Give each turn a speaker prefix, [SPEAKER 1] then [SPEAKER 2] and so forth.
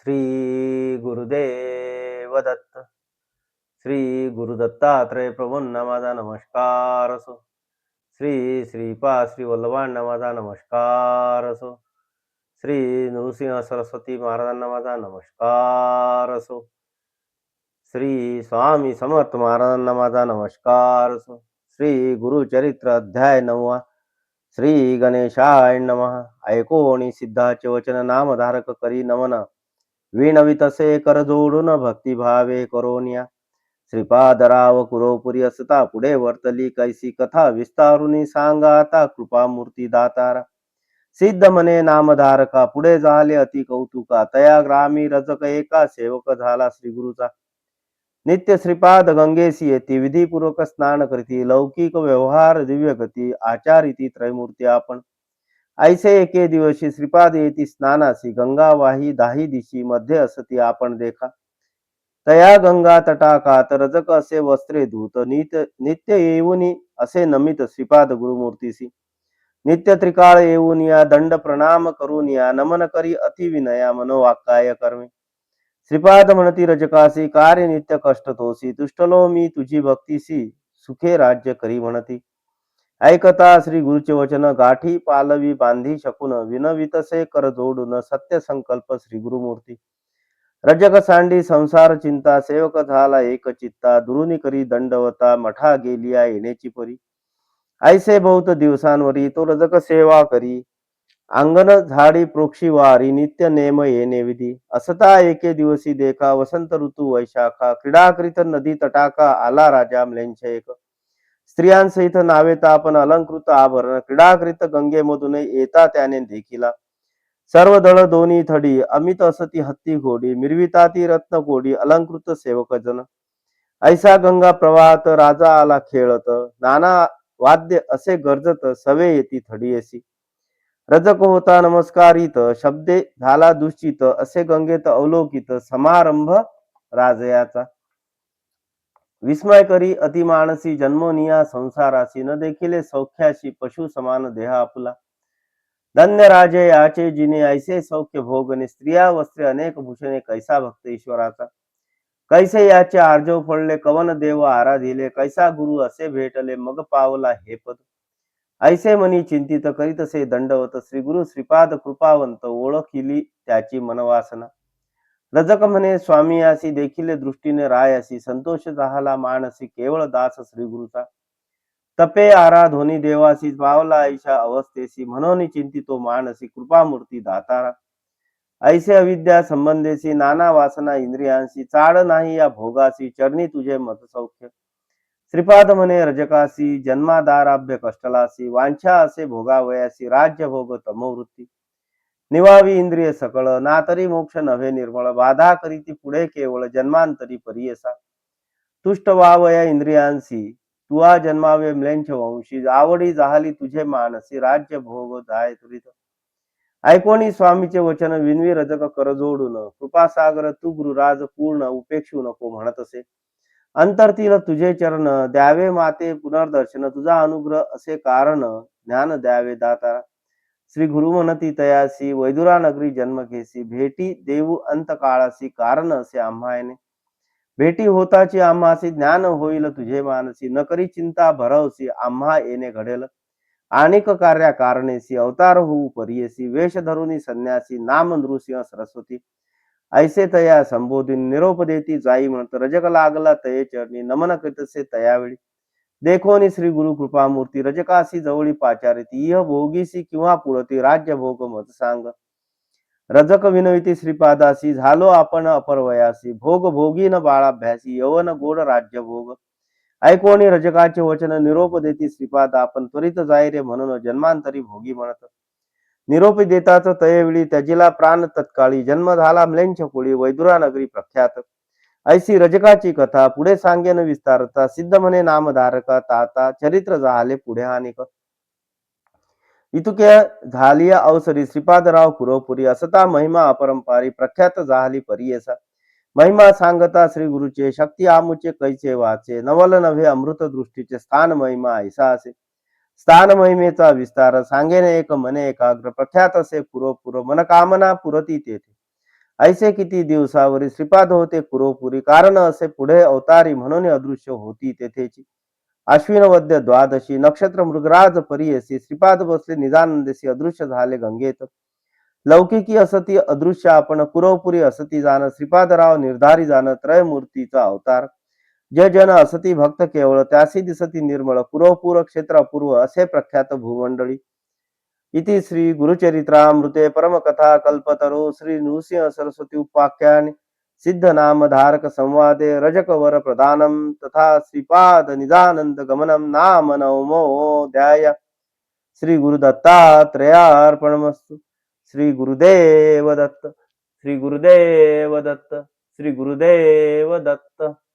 [SPEAKER 1] श्री गुरुदेव दत्त. श्री गुरुदत्तात्रय प्रभूंना माझा नमस्कार असो. श्री श्रीपाद श्री वल्लभांना माझा नमस्कार असो. श्री नृसिंह सरस्वती महाराजांना माझा नमस्कार असो. श्री स्वामी समर्थ महाराजांना माझा नमस्कार असो. श्री गुरुचरित्र अध्याय 9. श्री गणेशाय नमः. ऐकोणी सिद्धाचे वचन नामधारक करी नमन. विणवितसे कर जोडून भक्तिभावे करोनिया. श्रीपादराव कुरोपुरी असता पुढे वर्तली कैसी कथा. विस्तारुनी सांगा आता कृपामूर्ती दातारा. सिद्ध मने नामधारका पुढे झाले अति कौतुका. तया ग्रामी रजक एका सेवक झाला श्री गुरुचा. नित्य श्रीपाद गंगेसी येती विधीपूर्वक स्नान करीती. लौकिक व्यवहार दिव्य गती आचारिती त्रयमूर्ती आपण. ऐसे एके दिवशी श्रीपाद येती स्नानासी. गंगा वाही दाही दिशी मध्ये असती आपण देखा. तया गंगा तटाकात रजक असे वस्त्रे धूत. नित्य येऊनी असे नमित श्रीपाद गुरुमूर्तीसी. नित्य त्रिकाळ येऊन या दंड प्रणाम करून या. नमन करी अति विनया मनोवाक्काय कर्मे. श्रीपाद म्हणती रजकासी कार्य नित्य कष्ट तोसी. तुष्टलो मी तुझी भक्तीसी सुखे राज्य करी म्हणती. ऐकता श्री गुरुचे वचन गाठी पालवी बांधी शकून. विनवितसे कर जोडून सत्य संकल्प श्री गुरुमूर्ती. रजक सांडी संसार चिंता सेवक झाला एक चित्ता. दुरुनी करी दंडवता मठा गेलिया येण्याची परी. ऐसे बहुत दिवसांवरी तो रजक सेवा करी. अंगण झाडी प्रोक्षी वारी नित्य नेम येणे विधी. असता एके दिवसी देखा वसंत ऋतू वैशाखा. क्रीडा करीत नदी तटाका आला राजा म्लेंछ एक. स्त्रियांसहित नावे तापन अलंकृत आभरण. क्रीडा करीत गंगेमधून येता त्याने देखिला. सर्व दळ दोन्ही थडी अमित असती हत्ती घोडी. मिरविता ती रत्न कोडी अलंकृत सेवक जन. ऐसा गंगा प्रवाहात राजा आला खेळत. नाना वाद्य असे गरजत सवे येती थडीयसी. रजक होता नमस्कारित शब्दे झाला दुश्चित. असे गंगेत अवलोकित समारंभ राजयाचा. विस्मय करी अतिमानसी जन्मोनिया संसारासी. न देखिले सौख्याशी पशु समान देह आपला. धन्य राजे याचे जिने ऐसे सौख्य भोगने. स्त्रिया वस्त्रे अनेक भूषणे कैसा भक्त ईश्वराचा. कैसे याचे आर्जव फळले कवन देव आराधिले. कैसा गुरु असे भेटले मग पावला हे पद. ऐसे मनी चिंतित करीतसे दंडवत. श्री गुरु श्रीपाद कृपावंत ओळखिली त्याची मनवासना. रजक म्हणे स्वामियासी देखिले दृष्टीने रायासी. संतोष झाला मानसी केवळ दास श्री गुरुचा. तपे आराधोनी देवासी पावला ऐशा अवस्थेसी. म्हणून चिंतितो मानसी कृपामूर्ती दातारा. ऐसे अविद्या संबंधेसी नाना वासना इंद्रियांसी. चाड नाही या भोगासी चरणी तुझे मत सौख्य. श्रीपाद म्हणे रजकासी जन्मादाराभ्य कष्टलासी. वांछा असे भोगावयासी राज्य भोग तमोवृत्ती. निवावी इंद्रिय सकळ ना तरी मोक्ष नव्हे निर्मळ. बाधा करीती पुढे केवळ जन्मांतरी परियसा. तुष्ट व्हावया इंद्रियांसी तुआ जन्मावे म्लेंछ वंशी. आवडी जाहली तुझे मानसी राज्य भोग जाय तुरीत. ऐकोणी स्वामीचे वचन विनवी रजक कर जोडून. कृपासागर तू गुरुराज पूर्ण उपेक्षू नको म्हणत असे. अंतरतील तुझे चरण द्यावे माते पुनर्दर्शन. तुझा अनुग्रह असे कारण ज्ञान द्यावे दातारा. श्री गुरु म्हणती तयासी वैदुरा नगरी जन्म घेसी. भेटी देऊ अंत काळासी कारण असे आम्हाने. भेटी होताची आम्हासी ज्ञान होईल तुझे मानसी. न करी चिंता भरवसी आम्हा येणे घडेल. अनेक कार्या कारणेसी अवतार होऊ परियसी. वेश धरुनी संन्यासी नाम नृसिंह सरस्वती. ऐसे तया संबोधून निरोप देती जाई म्हणत. रजक लागला तये चरणी नमन करीतसे तयावेळी. देखोनी श्री गुरु कृपामूर्ती रजकासी जवळी पाचारिती. इह भोगीसी किंवा पुढती राज्य भोग मत सांग. रजक विनविती श्रीपादासी झालो आपण अपरवयासी. भोग भोगी न बाळाभ्यासी यवन गोड राज्य भोग. ऐकोणी रजकाचे वचन निरोप देती श्रीपाद आपण. त्वरित जाय रे म्हणून जन्मांतरी भोगी म्हणत. निरोप देताच तयवेळी त्याजिला प्राण तत्काळी. जन्म झाला म्लेंछ कोळी वैदुरा नगरी प्रख्यात. ऐसी रजकाची कथा पुढे सांगेन विस्तारता. सिद्ध म्हणे नामधारका ताता चरित्र झाले पुढे अनेक. इतुक्या झालिया अवसरी श्रीपादराव कुरोपुरी. असता महिमा अपरंपारी प्रख्यात झाली परियसा. महिमा सांगता श्री गुरुचे शक्ती आमुचे कैचे वाचे. नवल नव्हे अमृत दृष्टीचे स्थान महिमा ऐसा असे. स्थान महिमेचा विस्तार सांगेने एक मने एकाग्र. प्रख्यात असे पुरोपुर मनकामना पुरती तेथे. ऐसे किती दिवसावरी श्रीपाद होते कुरोपुरी, कारण असे पुढे अवतारी म्हणून अदृश्य होती तेथेची. आश्विन वद्य द्वादशी नक्षत्र मृगराज परियसी श्रीपाद बसले निजानंदेशी अदृश्य झाले गंगेत. लौकिकी असती अदृश्य आपण कुरवपुरी असती जाण श्रीपादराव निर्धारी जाण त्रयमूर्तीचा अवतार. जे जन असती भक्त केवळ त्यासी दिसती निर्मळ कुरवपूर क्षेत्र अपूर्व असे प्रख्यात भूमंडळी. इति श्री गुरुचरित्रामृते परमकथा कल्पतरो श्री नृसिंह सरस्वती उपाख्यान सिद्ध नामधारक संवादे रजकवर प्रदानम तथा श्रीपाद निजानंद गमनम नाम नवमोऽध्याय. श्री गुरुदत्तात्रेयार्पणमस्तु. श्री गुरुदेव दत्त. श्री गुरुदेव दत्त. श्री गुरुदेव दत्त.